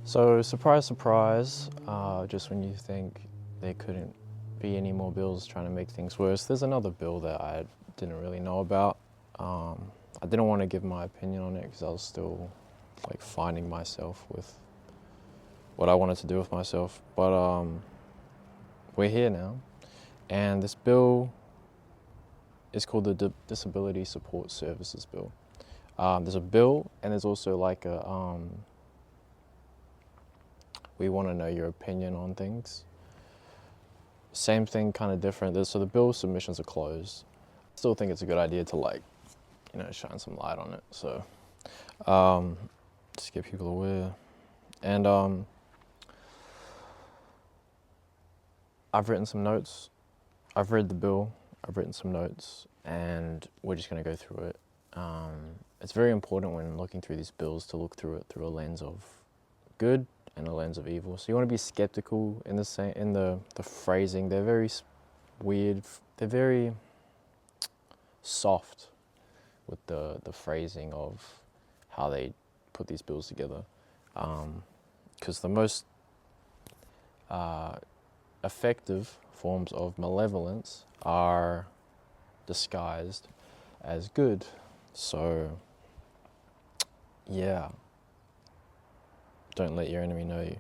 So surprise, surprise, just when you think there couldn't be any more bills trying to make things worse, there's another bill that I didn't really know about. I didn't want to give my opinion on it because I was still like finding myself with what I wanted to do with myself. But we're here now, and this bill is called the Disability Support Services Bill. There's a bill, and there's also like a we want to know your opinion on things. Same thing, kind of different. So the bill submissions are closed. Still think it's a good idea to shine some light on it. So just get people aware. And I've written some notes. I've read the bill. I've written some notes, and we're just going to go through it. It's very important when looking through these bills to look through it through a lens of good and a lens of evil. So you want to be skeptical in the phrasing. They're very weird. They're very soft with the phrasing of how they put these bills together. Because the most effective forms of malevolence are disguised as good. So, yeah. Don't let your enemy know you.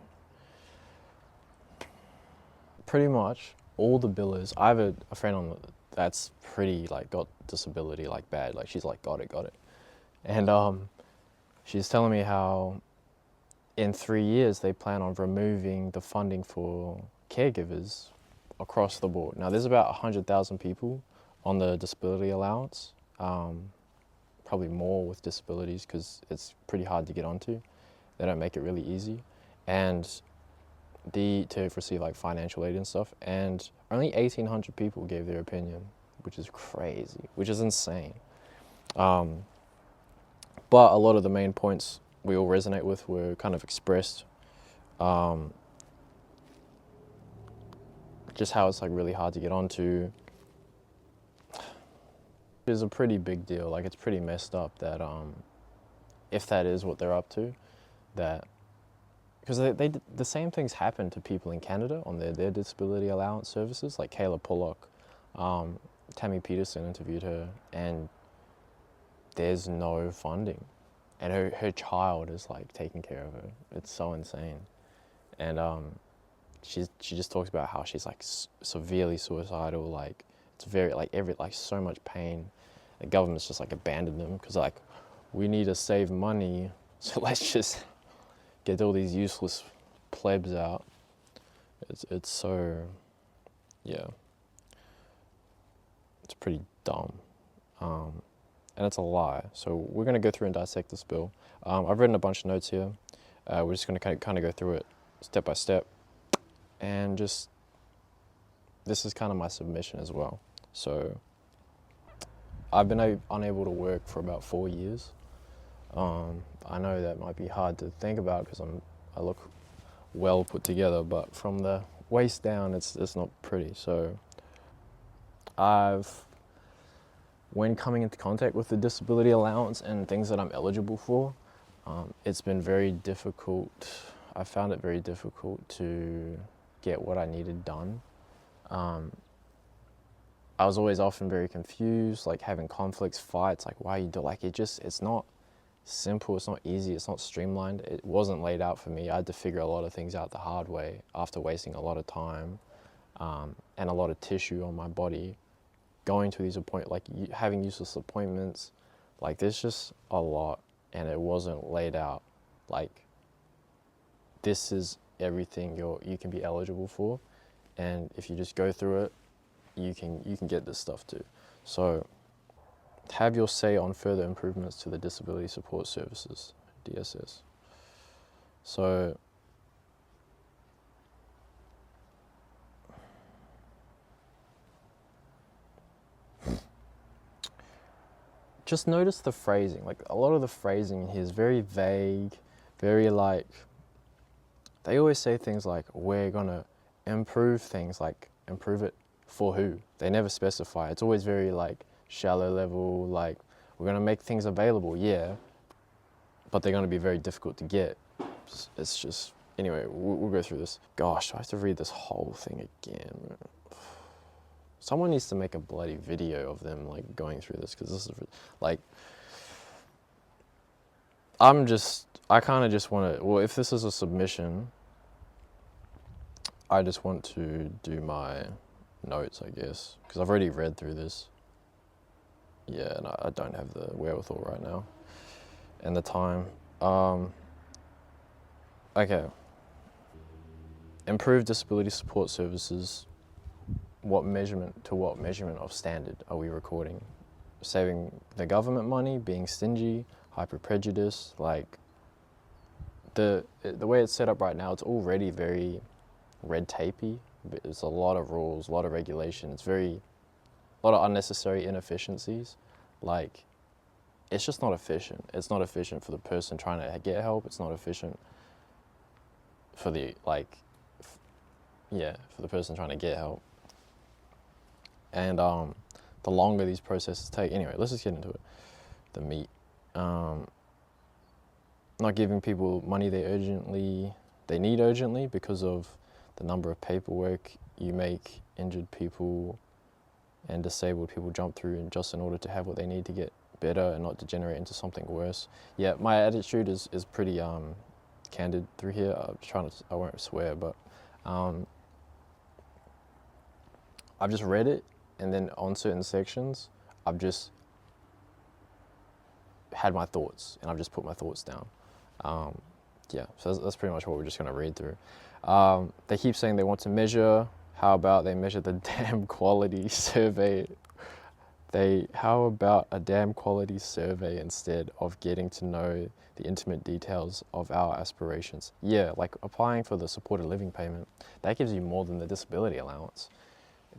Pretty much all the billers, I have a friend that's pretty got disability bad, she's got it. And she's telling me how in 3 years they plan on removing the funding for caregivers across the board. Now there's about 100,000 people on the disability allowance, probably more with disabilities because it's pretty hard to get onto. They don't make it really easy, and to receive financial aid and stuff, and only 1,800 people gave their opinion, which is crazy, which is insane. But a lot of the main points we all resonate with were kind of expressed. Just how it's really hard to get onto. It's a pretty big deal. It's pretty messed up that if that is what they're up to, that because the same things happen to people in Canada on their disability allowance services, like Kayla Pollock. Tammy Peterson interviewed her, and there's no funding, and her child is taking care of her. It's so insane. And she just talks about how she's severely suicidal. It's very so much pain. The government's just abandoned them because we need to save money, so let's just get all these useless plebs out. It's so, yeah, it's pretty dumb, and it's a lie. So we're gonna go through and dissect this bill. I've written a bunch of notes here. We're just gonna kind of go through it step by step, and this is kind of my submission as well. So I've been unable to work for about 4 years. I know that might be hard to think about because I look well put together, but from the waist down, it's not pretty. So when coming into contact with the disability allowance and things that I'm eligible for, it's been very difficult. I found it very difficult to get what I needed done. I was always often very confused, having conflicts, fights, why you do it's not simple, it's not easy, it's not streamlined. It wasn't laid out for me. I had to figure a lot of things out the hard way after wasting a lot of time and a lot of tissue on my body, going to these appointments, having useless appointments. There's just a lot, and it wasn't laid out. This is everything you can be eligible for, and if you just go through it, you can get this stuff too. So have your say on further improvements to the Disability Support Services, DSS. So just notice the phrasing. A lot of the phrasing here is very vague, very they always say things we're gonna improve things, improve it for who? They never specify. It's always very shallow level, we're gonna make things available, yeah, but they're gonna be very difficult to get. it's just, anyway, we'll go through this. Gosh, I have to read this whole thing again. Someone needs to make a bloody video of them like going through this, because this is like, I kind of just want to, well, if this is a submission, I just want to do my notes, I guess, because I've already read through this. Yeah, and I don't have the wherewithal right now and the time. Okay. Improve disability support services. What measurement of standard are we recording? Saving the government money, being stingy, hyper prejudice, like the way it's set up right now, it's already very red tapey. There's a lot of rules, a lot of regulation. It's a lot of unnecessary inefficiencies. Like, it's just not efficient. It's not efficient for the person trying to get help. It's not efficient for the, for the person trying to get help. And the longer these processes take, anyway, let's just get into it. The meat. Not giving people money they need urgently because of the number of paperwork you make injured people and disabled people jump through, and just in order to have what they need to get better and not degenerate into something worse. Yeah, my attitude is pretty candid through here. I won't swear, but I've just read it, and then on certain sections, I've just had my thoughts, and I've just put my thoughts down. Yeah, so that's pretty much what we're just going to read through. They keep saying they want to measure. How about they measure the damn quality survey? How about a damn quality survey instead of getting to know the intimate details of our aspirations? Yeah, like applying for the supported living payment, that gives you more than the disability allowance.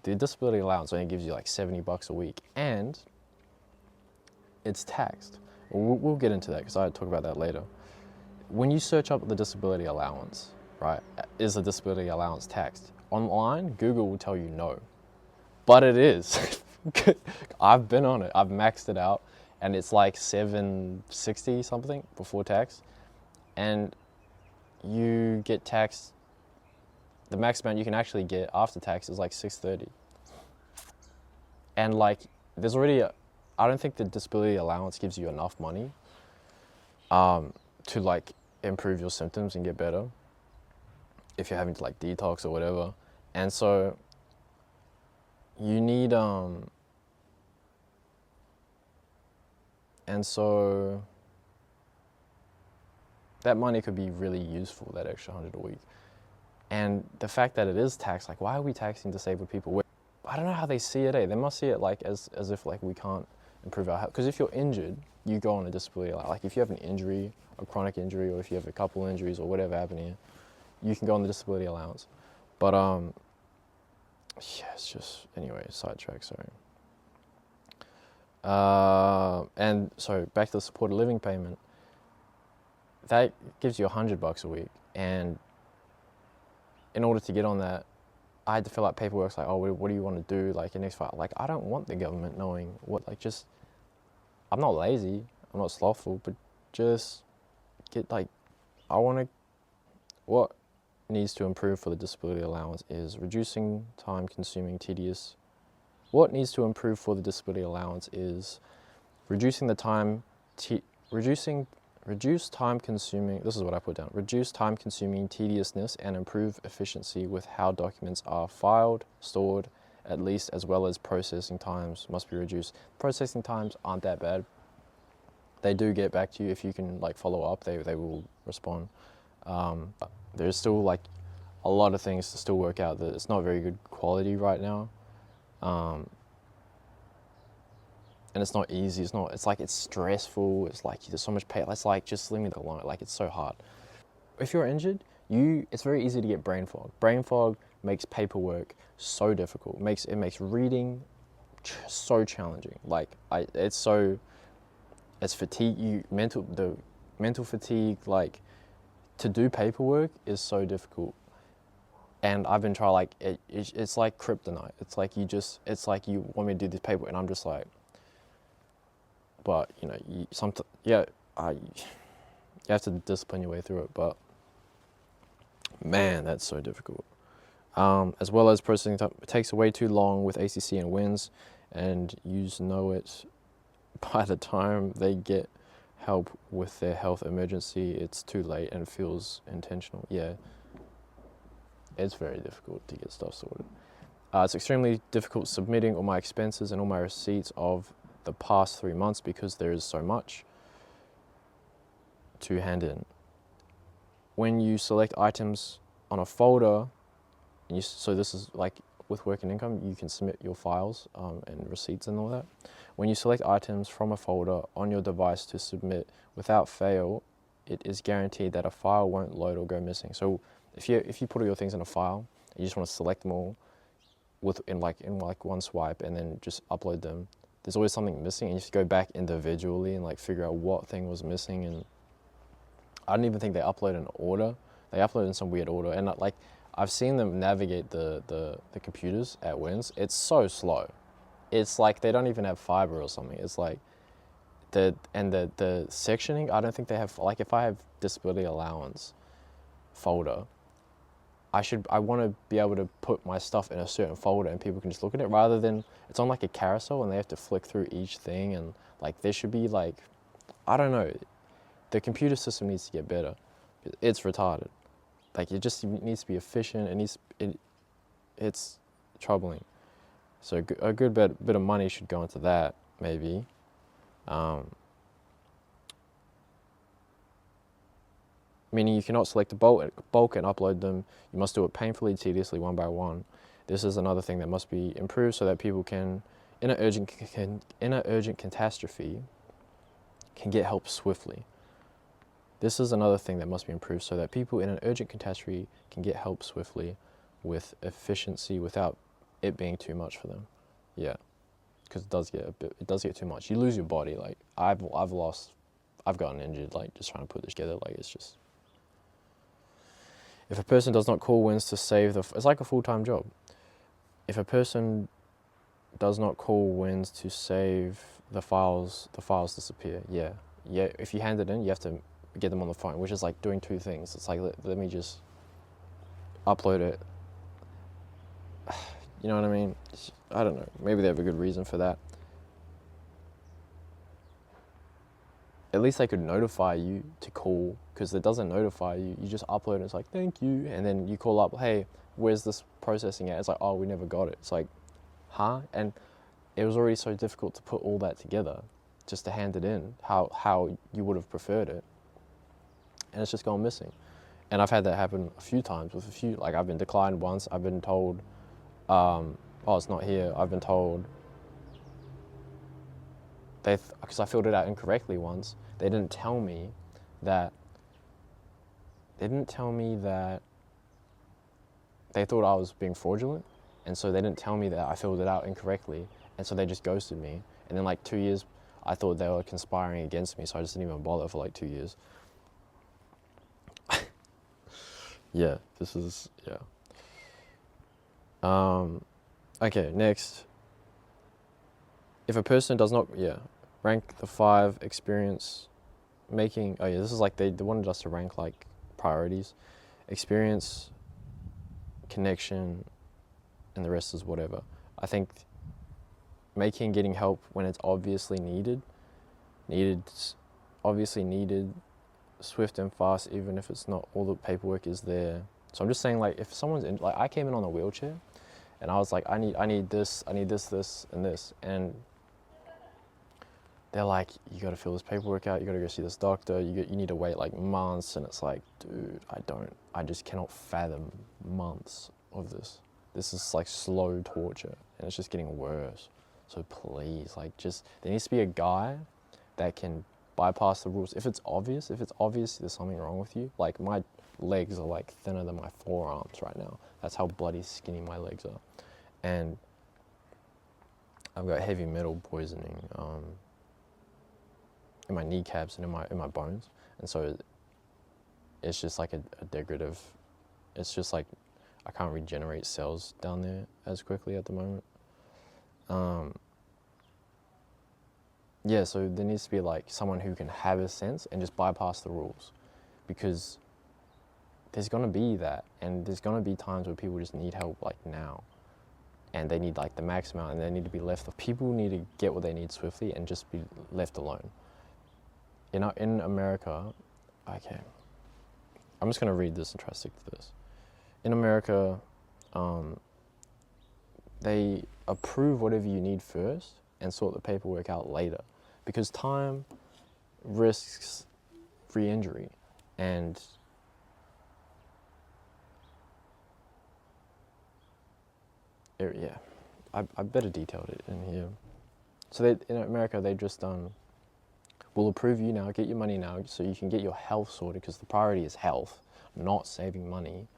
The disability allowance only gives you like $70 a week, and it's taxed. We'll get into that because I'll talk about that later. When you search up the disability allowance, right, is the disability allowance taxed? Online, Google will tell you no, but it is. I've been on it, I've maxed it out, and it's like $760 something before tax, and you get taxed, the max amount you can actually get after tax is like $630. And like, there's already I don't think the disability allowance gives you enough money to like improve your symptoms and get better if you're having to like detox or whatever. And so you need and so that money could be really useful, that extra 100 a week. And the fact that it is taxed, like, why are we taxing disabled people? I don't know how they see it, eh? They must see it like as if like we can't improve our health. Because if you're injured, you go on a disability allowance. Like if you have an injury, a chronic injury, or if you have a couple injuries or whatever happened here, you can go on the disability allowance. But yeah, it's just, anyway, sidetrack, sorry. And so back to the supported living payment, that gives you $100 a week. And in order to get on that, I had to fill out paperwork. It's like, oh, what do you want to do? Like your next fight. Like, I don't want the government knowing what, like, just, I'm not lazy, I'm not slothful, but just get like, what needs to improve for the disability allowance is reducing time-consuming, tedious. What needs to improve for the disability allowance is reducing the time, reduce time-consuming, this is what I put down, reduce time-consuming tediousness and improve efficiency with how documents are filed, stored, at least, as well as processing times must be reduced. Processing times aren't that bad. They do get back to you if you can like follow up, they will respond. There's still like a lot of things to still work out that it's not very good quality right now. And it's not easy, it's like, it's stressful, it's like there's so much pain, it's like, just leave me alone, like it's so hard. If you're injured, it's very easy to get brain fog. Brain fog makes paperwork so difficult, it makes reading so challenging. Like, it's fatigue, the mental fatigue, like, to do paperwork is so difficult. And I've been trying, like, it's like kryptonite. It's like you want me to do this paperwork, and I'm just like, but, you know, you have to discipline your way through it. But Man, that's so difficult. As well as processing time, it takes way too long with ACC and WINS, and you know it by the time they get help with their health emergency, it's too late and it feels intentional. Yeah, it's very difficult to get stuff sorted. It's extremely difficult submitting all my expenses and all my receipts of the past 3 months because there is so much to hand in. When you select items on a folder, so this is like with work and income, you can submit your files and receipts and all that. When you select items from a folder on your device to submit without fail, it is guaranteed that a file won't load or go missing. So if you put all your things in a file, and you just want to select them all in one swipe and then just upload them, there's always something missing, and you have to go back individually and like figure out what thing was missing. And I don't even think they upload in order. They upload in some weird order, and like I've seen them navigate the computers at WINS. It's so slow. It's like they don't even have fiber or something. It's like the sectioning. I don't think they have, like if I have disability allowance folder, I want to be able to put my stuff in a certain folder and people can just look at it, rather than it's on like a carousel and they have to flick through each thing. And like there should be like, I don't know, the computer system needs to get better. It's retarded. Like it just needs to be efficient. It's troubling. So a good bit of money should go into that, maybe. Meaning you cannot select a bulk and upload them. You must do it painfully, tediously, one by one. This is another thing that must be improved so that people can, in an urgent catastrophe, can get help swiftly. This is another thing that must be improved so that people in an urgent catastrophe can get help swiftly with efficiency without it being too much for them. Yeah, because it does get too much. You lose your body. Like I've gotten injured like just trying to put this together. Like it's just, if a person does not call WINS to save it's like a full-time job. If a person does not call WINS to save the files disappear. Yeah. If you hand it in, you have to get them on the phone, which is like doing two things. It's like let me just upload it. You know what I mean? I don't know. Maybe they have a good reason for that. At least they could notify you to call, because it doesn't notify you. You just upload it, it's like, thank you. And then you call up, hey, where's this processing at? It's like, oh, we never got it. It's like, huh? And it was already so difficult to put all that together, just to hand it in, how you would have preferred it. And it's just gone missing. And I've had that happen a few times with like I've been declined once. I've been told, oh, it's not here. I've been told, because I filled it out incorrectly once. They didn't tell me that they thought I was being fraudulent, and so they didn't tell me that I filled it out incorrectly, and so they just ghosted me. And then like 2 years, I thought they were conspiring against me, so I just didn't even bother for like 2 years. Yeah, yeah. Okay, next. If a person does not, rank the 5 experience making, this is like they wanted us to rank like priorities. Experience, connection, and the rest is whatever. I think getting help when it's obviously needed, swift and fast, even if it's not all the paperwork is there. So I'm just saying, like, if someone's in, like, I came in on a wheelchair, and I was like, I need this, and this, and they're like, you got to fill this paperwork out, you got to go see this doctor, you need to wait like months, and it's like, dude, I just cannot fathom months of this. This is like slow torture, and it's just getting worse. So please, like, there needs to be a guy that can bypass the rules. If it's obvious there's something wrong with you, like my legs are like thinner than my forearms right now. That's how bloody skinny my legs are. And I've got heavy metal poisoning in my kneecaps and in my bones. And so it's just like a degradative, it's just like I can't regenerate cells down there as quickly at the moment. So there needs to be like someone who can have a sense and just bypass the rules, because there's gonna be that, and there's gonna be times where people just need help like now, and they need like the max amount, and they need to be left. People need to get what they need swiftly and just be left alone. You know, in America, okay, I'm just gonna read this and try to stick to this. In America, they approve whatever you need first and sort the paperwork out later, because time risks re-injury, and yeah, I better detailed it in here. So in America, they just will approve you now, get your money now, so you can get your health sorted, because the priority is health, not saving money.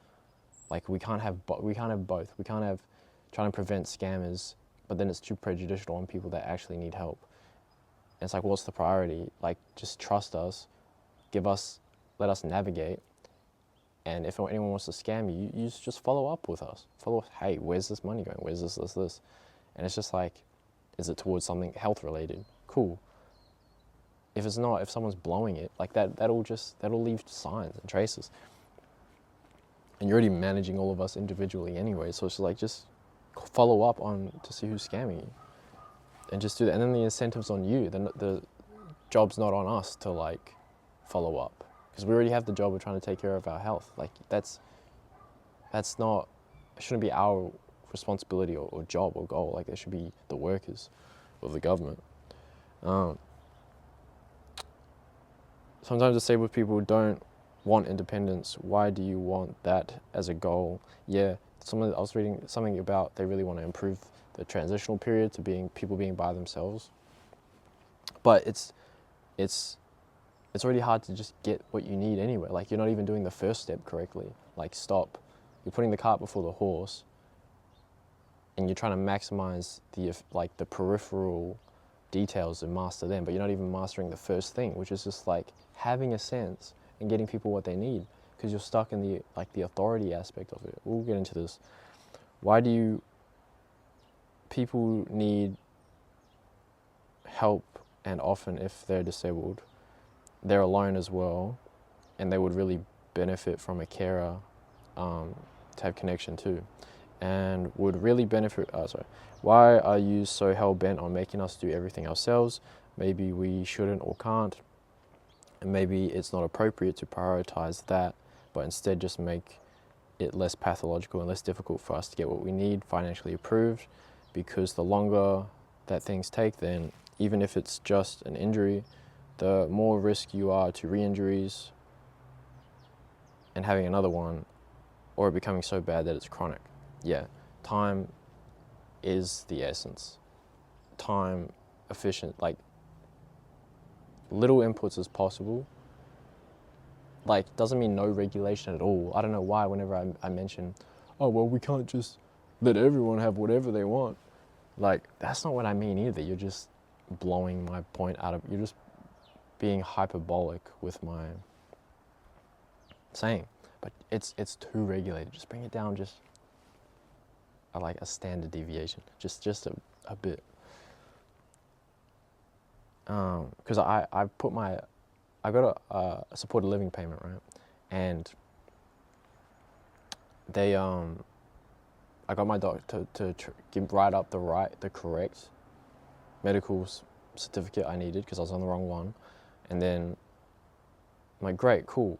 Like we can't have both. We can't have trying to prevent scammers, but then it's too prejudicial on people that actually need help. And it's like, what's the priority? Like, just trust us, let us navigate. And if anyone wants to scam you, you just follow up with us. Hey, where's this money going? Where's this? And it's just like, is it towards something health related? Cool. If it's not, if someone's blowing it, like that'll leave signs and traces. And you're already managing all of us individually anyway, so it's like, just follow up on to see who's scamming you, and just do that. And then the incentive's on you. Then the job's not on us to like follow up, because we already have the job of trying to take care of our health. Like that's not, it shouldn't be our responsibility or job or goal. Like, it should be the workers or the government. Sometimes disabled people don't want independence. Why do you want that as a goal? Yeah, I was reading something about they really want to improve the transitional period to people being by themselves. But it's already hard to just get what you need anyway. Like, you're not even doing the first step correctly. Like, stop. You're putting the cart before the horse, and you're trying to maximize the peripheral details and master them, but you're not even mastering the first thing, which is just like having a sense and getting people what they need, because you're stuck in the authority aspect of it. We'll get into this. Why do people need help, and often if they're disabled, they're alone as well, and they would really benefit from a carer to have connection to, and would really benefit, why are you so hell-bent on making us do everything ourselves? Maybe we shouldn't or can't, and maybe it's not appropriate to prioritize that, but instead just make it less pathological and less difficult for us to get what we need financially approved, because the longer that things take, then even if it's just an injury, the more risk you are to re-injuries and having another one, or it becoming so bad that it's chronic. Yeah, time is the essence. Time efficient, like little inputs as possible. Like, doesn't mean no regulation at all. I don't know why whenever I mention, oh, well, we can't just let everyone have whatever they want. Like, that's not what I mean either. You're just blowing my point you're just being hyperbolic with my saying. But it's too regulated. Just bring it down just like a standard deviation, just a bit. Because I've got a supported living payment, right? And they I got my doctor to write up the correct medical certificate I needed, because I was on the wrong one. And then I'm like, great, cool.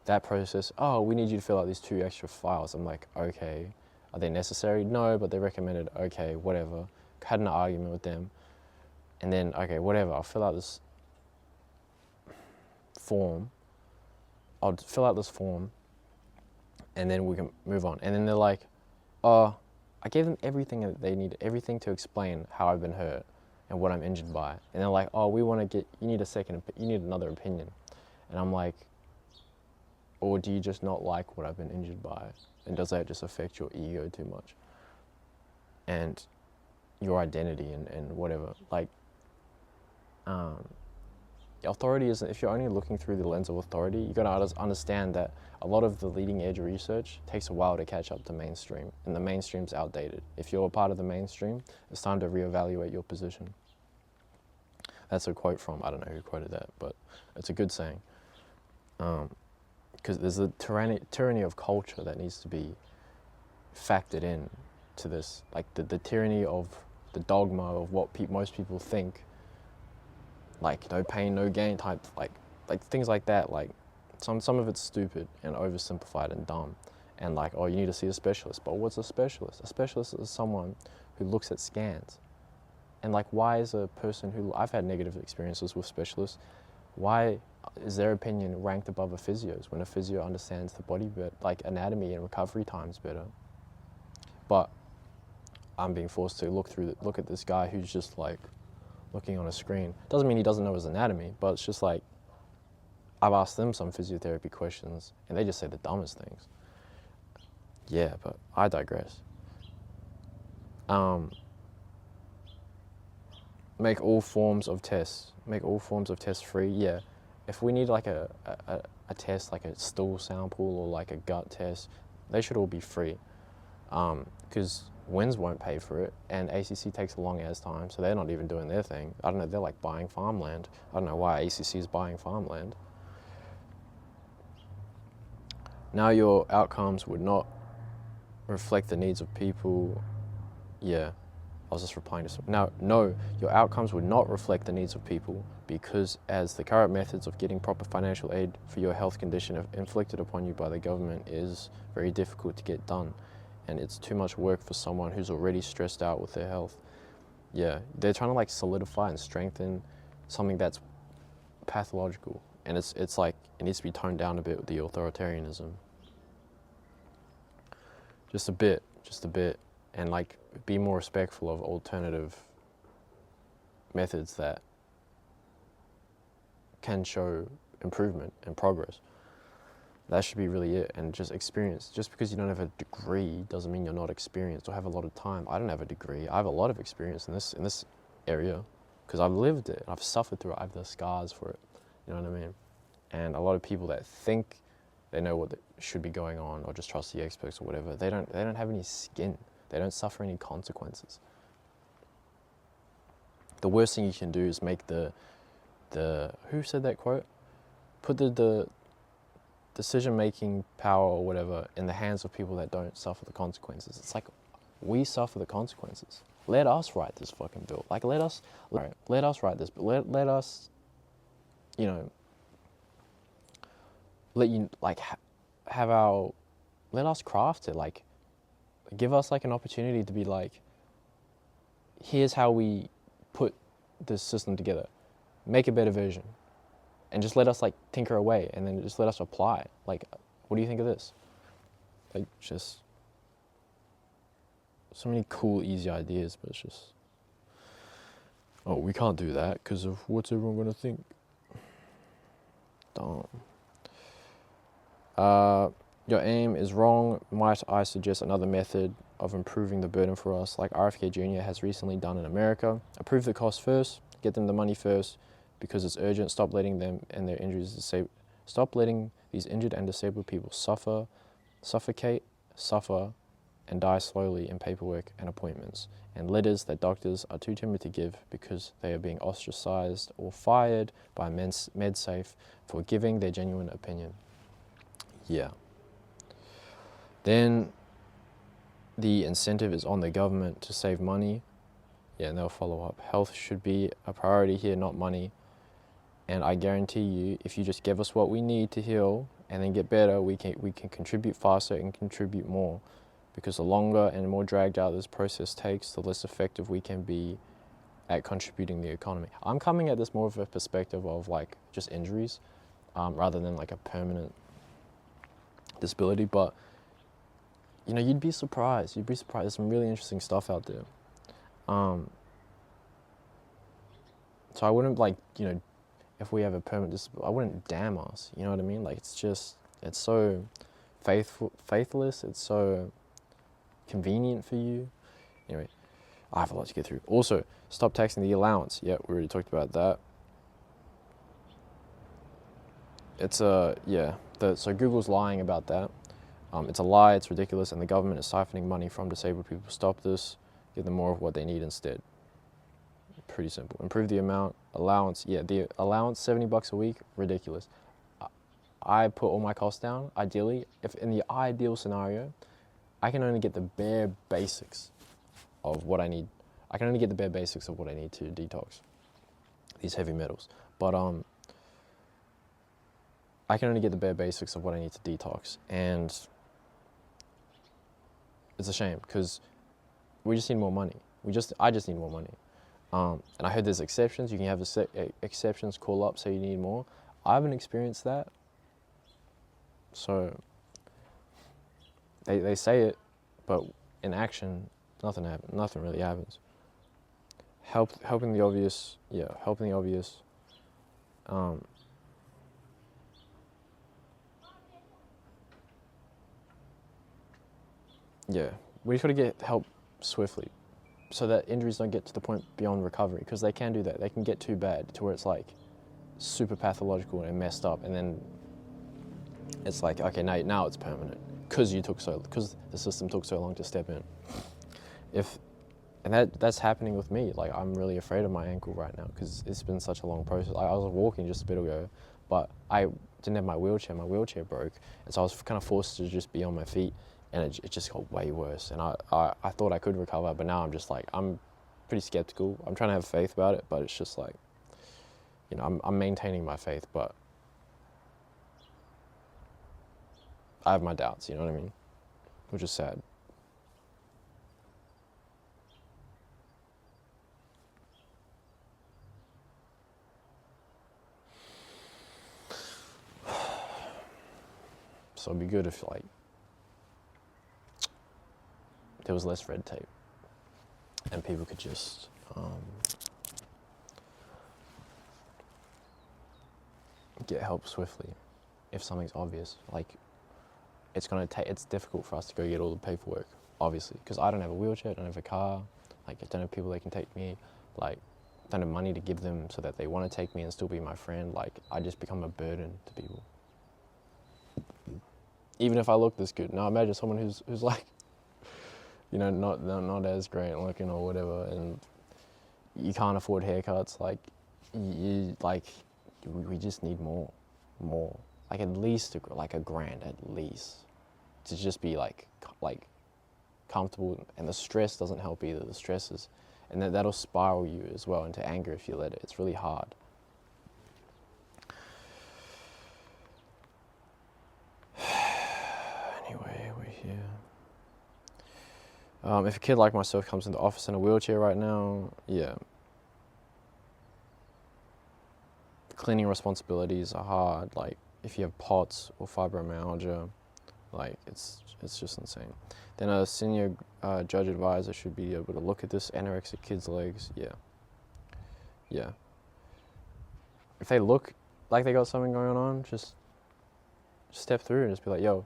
That process, oh, we need you to fill out these 2 extra files. I'm like, okay, are they necessary? No, but they recommended, okay, whatever. Had an argument with them. And then, okay, whatever, I'll fill out this form. I'll fill out this form, and then we can move on. And then they're like, oh, I gave them everything that they needed, everything to explain how I've been hurt and what I'm injured by. And they're like, oh, you need another opinion. And I'm like, or do you just not like what I've been injured by? And does that just affect your ego too much? And your identity and whatever. Like, authority isn't, if you're only looking through the lens of authority, you gotta understand that a lot of the leading edge research takes a while to catch up to mainstream, and the mainstream's outdated. If you're a part of the mainstream, it's time to reevaluate your position. That's a quote from, I don't know who quoted that, but it's a good saying. because there's a tyranny of culture that needs to be factored in to this, like the tyranny of the dogma of what most people think, like no pain, no gain type, like things like that. Like some of it's stupid and oversimplified and dumb, and like, oh, you need to see a specialist. But what's a specialist? A specialist is someone who looks at scans. And like, why is a person who, I've had negative experiences with specialists, why is their opinion ranked above a physio's when a physio understands the body better, like anatomy and recovery times better? But I'm being forced to look at this guy who's just like looking on a screen. Doesn't mean he doesn't know his anatomy, but it's just like, I've asked them some physiotherapy questions and they just say the dumbest things. Yeah, but I digress. Make all forms of tests free. Yeah, if we need like a test, like a stool sample or like a gut test, they should all be free, because WINS won't pay for it, and ACC takes a long ass time, so they're not even doing their thing. I don't know, they're like buying farmland. I don't know why ACC is buying farmland. Now your outcomes would not reflect the needs of people. Yeah, I was just replying to some. Now, no, your outcomes would not reflect the needs of people, because as the current methods of getting proper financial aid for your health condition inflicted upon you by the government is very difficult to get done, and it's too much work for someone who's already stressed out with their health. Yeah, they're trying to like solidify and strengthen something that's pathological, and it's like it needs to be toned down a bit with the authoritarianism. Just a bit, and like be more respectful of alternative methods that can show improvement and progress. That should be really it. And just experience. Just because you don't have a degree doesn't mean you're not experienced or have a lot of time. I don't have a degree. I have a lot of experience in this area because I've lived it. I've suffered through it. I have the scars for it. You know what I mean? And a lot of people that think they know what should be going on or just trust the experts or whatever, they don't have any skin. They don't suffer any consequences. The worst thing you can do is make the who said that quote? Put the decision-making power or whatever in the hands of people that don't suffer the consequences. It's like, we suffer the consequences. Let us write this fucking bill. Like, let us write this, but let us, you know, let you like have our, let us craft it. Like, give us like an opportunity to be like, here's how we put this system together. Make a better version. And just let us like tinker away and then just let us apply. Like, what do you think of this? Like, just so many cool, easy ideas, but it's just, oh, we can't do that because of what's everyone gonna think. Dumb. Your aim is wrong. Might I suggest another method of improving the burden for us, like RFK Jr. has recently done in America? Approve the cost first, get them the money first, because it's urgent. Stop letting them and their injuries Stop letting these injured and disabled people suffer, and die slowly in paperwork and appointments, and letters that doctors are too timid to give because they are being ostracized or fired by MedSafe for giving their genuine opinion. Yeah. Then the incentive is on the government to save money. Yeah, and they'll follow up. Health should be a priority here, not money. And I guarantee you, if you just give us what we need to heal and then get better, we can contribute faster and contribute more. Because the longer and more dragged out this process takes, the less effective we can be at contributing the economy. I'm coming at this more of a perspective of like just injuries, rather than like a permanent disability. But you know, you'd be surprised. There's some really interesting stuff out there. So I wouldn't like, you know, if we have a permanent disability, I wouldn't damn us. You know what I mean? Like, it's so faithless. It's so convenient for you. Anyway, I have a lot to get through. Also, stop taxing the allowance. Yeah, we already talked about that. It's so Google's lying about that. It's a lie, it's ridiculous, and the government is siphoning money from disabled people. Stop this, give them more of what they need instead. Pretty simple. Improve the allowance. Yeah, the allowance, $70 a week, ridiculous. I put all my costs down, ideally, if in the ideal scenario, I can only get the bare basics of what I need. I can only get the bare basics of what I need to detox these heavy metals. But I can only get the bare basics of what I need to detox, and it's a shame because we just need more money. I just need more money. And I heard there's exceptions. You can have exceptions call up, say you need more. I haven't experienced that. So they say it, but in action, nothing happens. Nothing really happens. Helping the obvious, yeah, helping the obvious. Yeah, we just got to get help swiftly, so that injuries don't get to the point beyond recovery, because they can do that. They can get too bad to where it's like super pathological and messed up, and then it's like, okay, now it's permanent because the system took so long to step in. And that's happening with me. Like, I'm really afraid of my ankle right now because it's been such a long process. I was walking just a bit ago, but I didn't have my wheelchair. My wheelchair broke, and so I was kind of forced to just be on my feet, and it just got way worse. And I thought I could recover, but now I'm just like, I'm pretty skeptical. I'm trying to have faith about it, but it's just like, you know, I'm maintaining my faith, but I have my doubts, you know what I mean? Which is sad. So it'd be good if, like, there was less red tape and people could just get help swiftly if something's obvious. Like, it's difficult for us to go get all the paperwork, obviously, because I don't have a wheelchair, I don't have a car, like, I don't have people that can take me, like, I don't have money to give them so that they want to take me and still be my friend. Like, I just become a burden to people. Even if I look this good. Now imagine someone who's like, you know, not as great looking or whatever, and you can't afford haircuts. Like, we just need more, like at least like $1,000 at least, to just be like comfortable. And the stress doesn't help either. The stress is, and that'll spiral you as well into anger if you let it. It's really hard. Anyway, we're here. If a kid like myself comes in the office in a wheelchair right now, yeah. Cleaning responsibilities are hard. Like, if you have POTS or fibromyalgia, like, it's just insane. Then a senior judge advisor should be able to look at this anorexic kid's legs. Yeah. If they look like they got something going on, just step through and just be like, yo,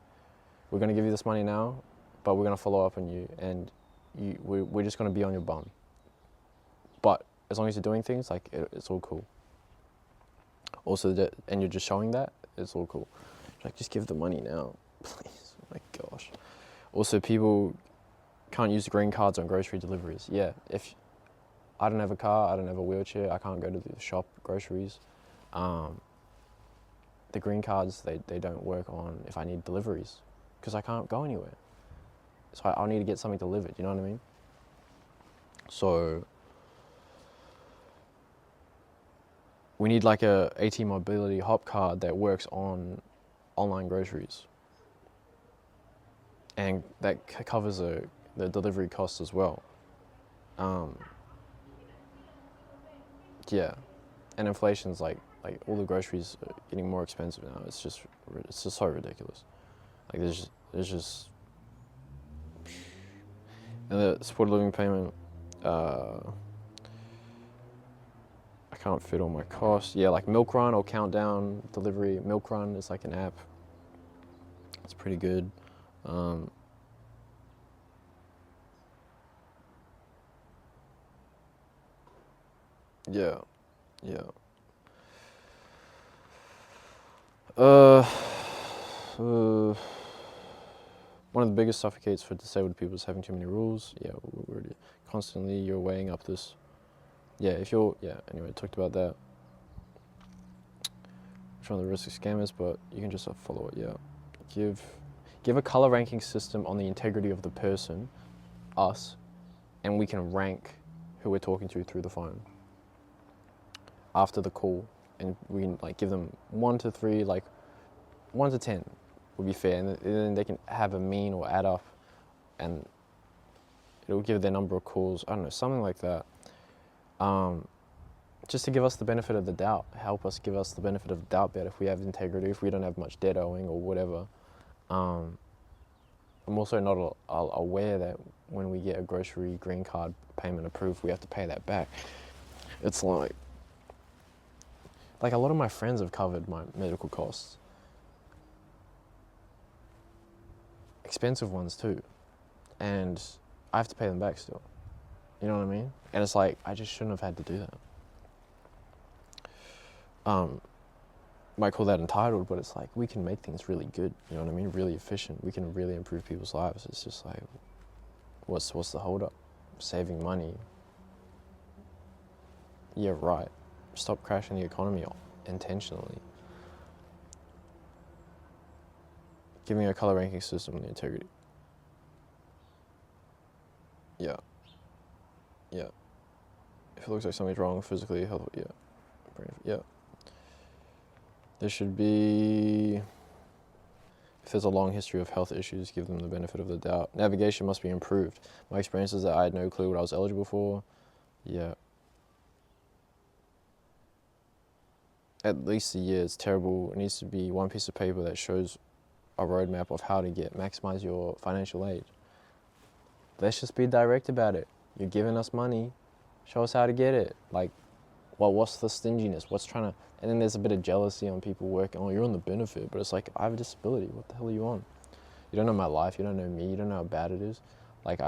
we're gonna give you this money now, but we're gonna follow up on you, and we're just gonna be on your bum. But as long as you're doing things, like, it's all cool. Also, and you're just showing that, it's all cool. Like, just give the money now, please. Oh my gosh. Also, people can't use green cards on grocery deliveries. Yeah, if I don't have a car, I don't have a wheelchair, I can't go to the shop groceries. The green cards, they don't work on if I need deliveries, because I can't go anywhere. So I'll need to get something delivered, you know what I mean? So we need like a AT Mobility Hop card that works on online groceries. And that covers the delivery costs as well. Yeah, and inflation's like all the groceries are getting more expensive now. It's just so ridiculous. Like, there's just and the supported living payment. I can't fit all my costs. Yeah, like Milk Run or Countdown Delivery. Milk Run is like an app. It's pretty good. Yeah. One of the biggest suffocates for disabled people is having too many rules. Yeah, we're constantly you're weighing up this. Yeah, anyway, talked about that. which one of the risk scammers, but you can just follow it. Yeah, give a color ranking system on the integrity of the person, us, and we can rank who we're talking to through the phone after the call, and we can like give them 1 to 3, like 1 to 10 would be fair, and then they can have a mean or add up, and it'll give their number of calls. I don't know, something like that. Just to give us the benefit of the doubt, help us give us the benefit of the doubt that if we have integrity, if we don't have much debt owing or whatever. I'm also not aware that when we get a grocery green card payment approved, we have to pay that back. It's like a lot of my friends have covered my medical costs. Expensive ones too. And I have to pay them back still. You know what I mean? And it's like, I just shouldn't have had to do that. Might call that entitled, but it's like, we can make things really good, you know what I mean? Really efficient. We can really improve people's lives. It's just like, what's the hold up? Saving money. Yeah, right. Stop crashing the economy intentionally. Giving a color ranking system on the integrity. Yeah. Yeah. If it looks like something's wrong physically, health, yeah. Yeah. There should be, if there's a long history of health issues, give them the benefit of the doubt. Navigation must be improved. My experience is that I had no clue what I was eligible for. Yeah. At least a year, it's terrible. It needs to be one piece of paper that shows a roadmap of how to maximize your financial aid. Let's just be direct about it. You're giving us money, show us how to get it. Like, well, what's the stinginess? What's trying to, and then there's a bit of jealousy on people working, oh, you're on the benefit, but it's like, I have a disability, what the hell are you on? You don't know my life, you don't know me, you don't know how bad it is. Like,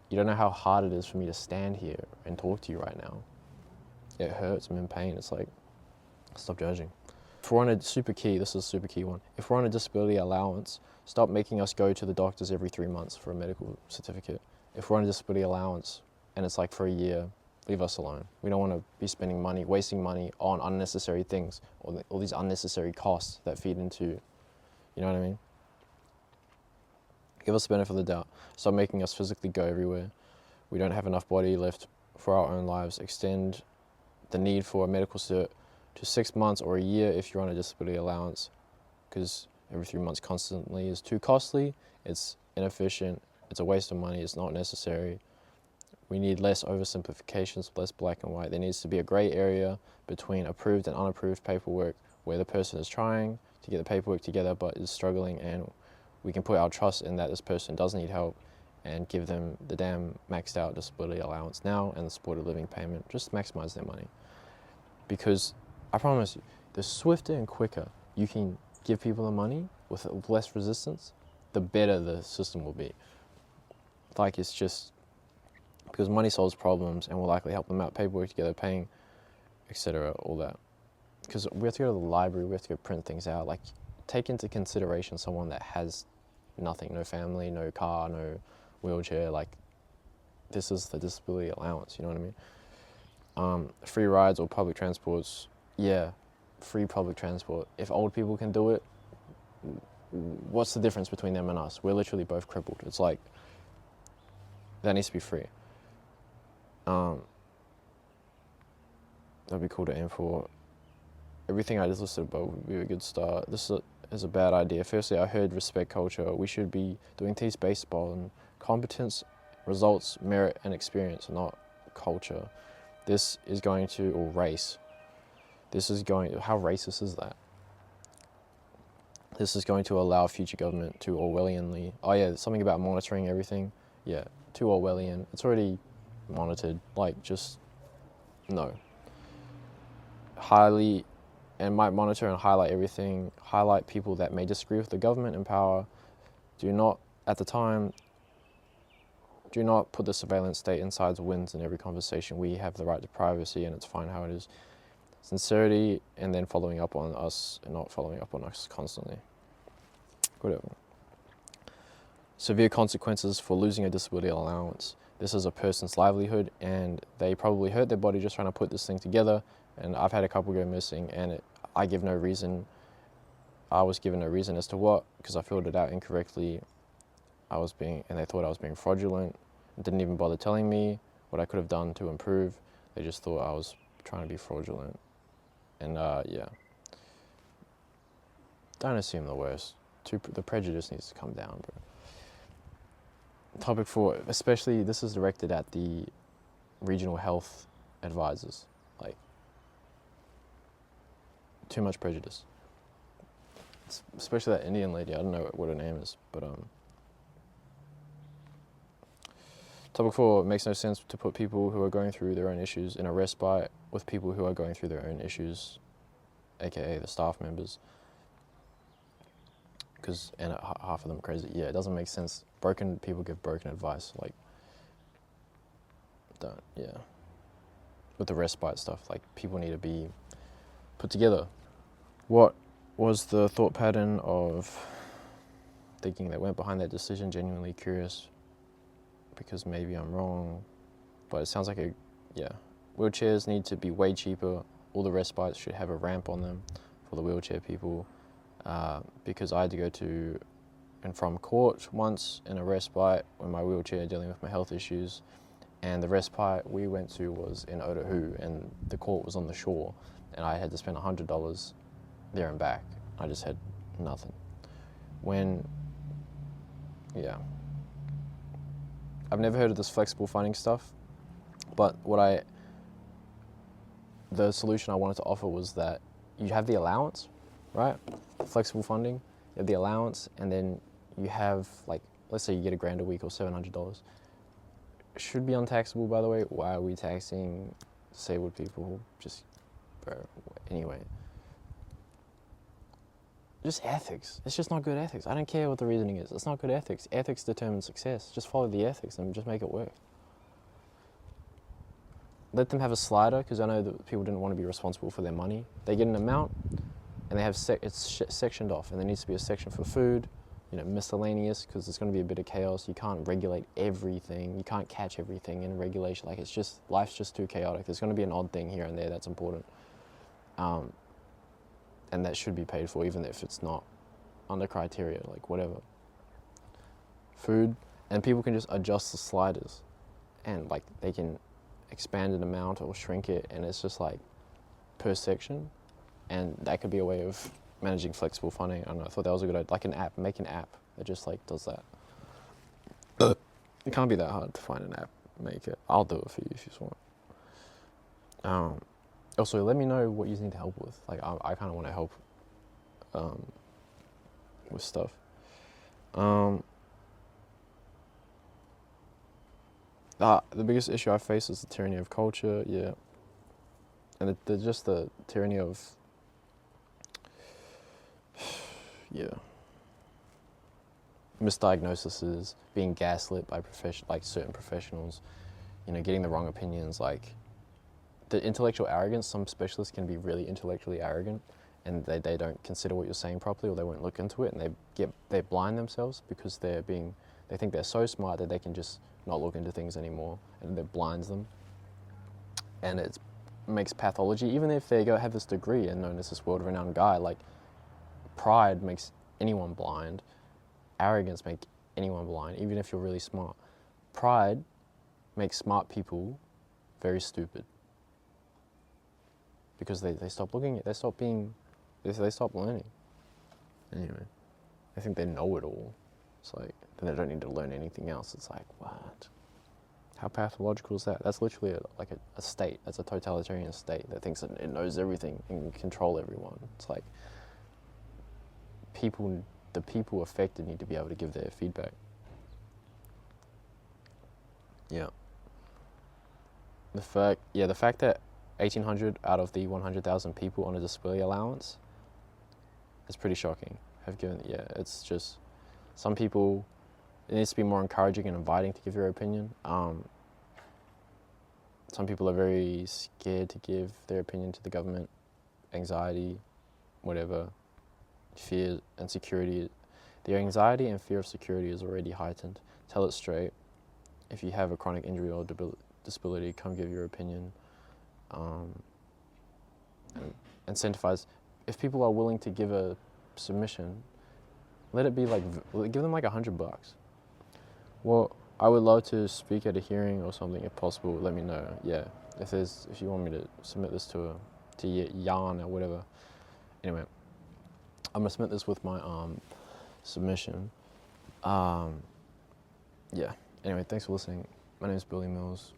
you don't know how hard it is for me to stand here and talk to you right now. It hurts, I'm in pain, it's like, stop judging. If we're on a super key, this is a super key one, if we're on a disability allowance, stop making us go to the doctors every 3 months for a medical certificate. If we're on a disability allowance and it's like for a year, leave us alone. We don't want to be spending money, wasting money on unnecessary things, or all these unnecessary costs that feed into, you know what I mean? Give us the benefit of the doubt. Stop making us physically go everywhere. We don't have enough body left for our own lives. Extend the need for a medical cert to 6 months or a year if you're on a disability allowance, because every 3 months constantly is too costly, it's inefficient, it's a waste of money, it's not necessary. We need less oversimplifications, less black and white. There needs to be a gray area between approved and unapproved paperwork where the person is trying to get the paperwork together but is struggling, and we can put our trust in that this person does need help and give them the damn maxed out disability allowance now and the supported living payment. Just maximize their money. Because I promise you, the swifter and quicker you can give people the money with less resistance, the better the system will be. Like, it's just, because money solves problems and will likely help them out, paperwork together, paying, etc., all that. Because we have to go to the library, we have to go print things out. Like, take into consideration someone that has nothing, no family, no car, no wheelchair. Like, this is the disability allowance, you know what I mean? Free rides or public transports, yeah, free public transport. If old people can do it, what's the difference between them and us? We're literally both crippled. It's like, that needs to be free. That'd be cool to aim for. Everything I just listed above would be a good start. This is a bad idea. Firstly, I heard respect culture. We should be doing things based on competence, results, merit, and experience, not culture. This is going to, or race. This is going, how racist is that? This is going to allow future government to Orwellianly, oh yeah, something about monitoring everything. Yeah, too Orwellian. It's already monitored, like, just, no. Highly, and might monitor and highlight everything, highlight people that may disagree with the government in power. Do not, at the time, do not put the surveillance state inside wins in every conversation. We have the right to privacy and it's fine how it is. Sincerity, and then following up on us and not following up on us constantly. Whatever. Severe consequences for losing a disability allowance. This is a person's livelihood and they probably hurt their body just trying to put this thing together, and I've had a couple go missing, and I give no reason. I was given no reason as to what, because I filled it out incorrectly. And they thought I was being fraudulent. Didn't even bother telling me what I could have done to improve. They just thought I was trying to be fraudulent. And yeah, don't assume the worst. The prejudice needs to come down, bro. Topic 4, especially this is directed at the regional health advisors. Like, too much prejudice. Especially that Indian lady, I don't know what her name is, but Topic 4, it makes no sense to put people who are going through their own issues in a respite with people who are going through their own issues, aka the staff members. And half of them crazy. Yeah, it doesn't make sense. Broken people give broken advice. Like, don't, yeah. With the respite stuff, like, people need to be put together. What was the thought pattern of thinking that went behind that decision? Genuinely curious, because maybe I'm wrong, but it sounds like wheelchairs need to be way cheaper. All the respites should have a ramp on them for the wheelchair people, because I had to go to and from court once in a respite in my wheelchair dealing with my health issues, and the respite we went to was in Otahu, and the court was on the shore, and I had to spend $100 there and back. I just had nothing. I've never heard of this flexible funding stuff, but the solution I wanted to offer was that you have the allowance, right? Flexible funding, you have the allowance, and then you have, like, let's say you get $1,000 a week or $700. It should be untaxable, by the way. Why are we taxing disabled people? Anyway. Just ethics. It's just not good ethics. I don't care what the reasoning is. It's not good ethics. Ethics determines success. Just follow the ethics and just make it work. Let them have a slider, because I know that people didn't want to be responsible for their money. They get an amount, and they have it's sectioned off, and there needs to be a section for food, miscellaneous, because there's going to be a bit of chaos. You can't regulate everything. You can't catch everything in regulation. Like, life's just too chaotic. There's going to be an odd thing here and there that's important. And that should be paid for, even if it's not under criteria, like, whatever. Food, and people can just adjust the sliders, and, like, they can expand an amount or shrink it, and it's just, like, per section, and that could be a way of managing flexible funding. I don't know, I thought that was a good idea. Like an app, make an app that just, like, does that. It can't be that hard to find an app, make it. I'll do it for you if you just want. Also, let me know what you need help with. Like, I kind of want to help with stuff. The biggest issue I face is the tyranny of culture, yeah. And just the tyranny of, misdiagnoses, being gaslit by certain professionals, getting the wrong opinions, like, the intellectual arrogance. Some specialists can be really intellectually arrogant, and they don't consider what you're saying properly, or they won't look into it, and they blind themselves because they think they're so smart that they can just not look into things anymore, and it blinds them. And it makes pathology, even if they have this degree and known as this world-renowned guy, like, pride makes anyone blind, arrogance makes anyone blind, even if you're really smart. Pride makes smart people very stupid, because they stop looking, they stop learning. Anyway, I think they know it all. It's like, then they don't need to learn anything else. It's like, what? How pathological is that? That's literally a state. That's a totalitarian state that thinks that it knows everything and can control everyone. It's like, the people affected need to be able to give their feedback. Yeah. The fact that 1,800 out of the 100,000 people on a disability allowance is pretty shocking. It's just, some people, it needs to be more encouraging and inviting to give your opinion. Some people are very scared to give their opinion to the government. Anxiety, whatever, fear and security. The anxiety and fear of security is already heightened. Tell it straight. If you have a chronic injury or disability, come give your opinion. And incentivize. if people are willing to give a submission, let it be like give them like $100. Well, I would love to speak at a hearing or something if possible. Let me know. Yeah, if you want me to submit this to Yarn or whatever. Anyway, I'm gonna submit this with my submission. Yeah. Anyway, thanks for listening. My name is Billy Mills.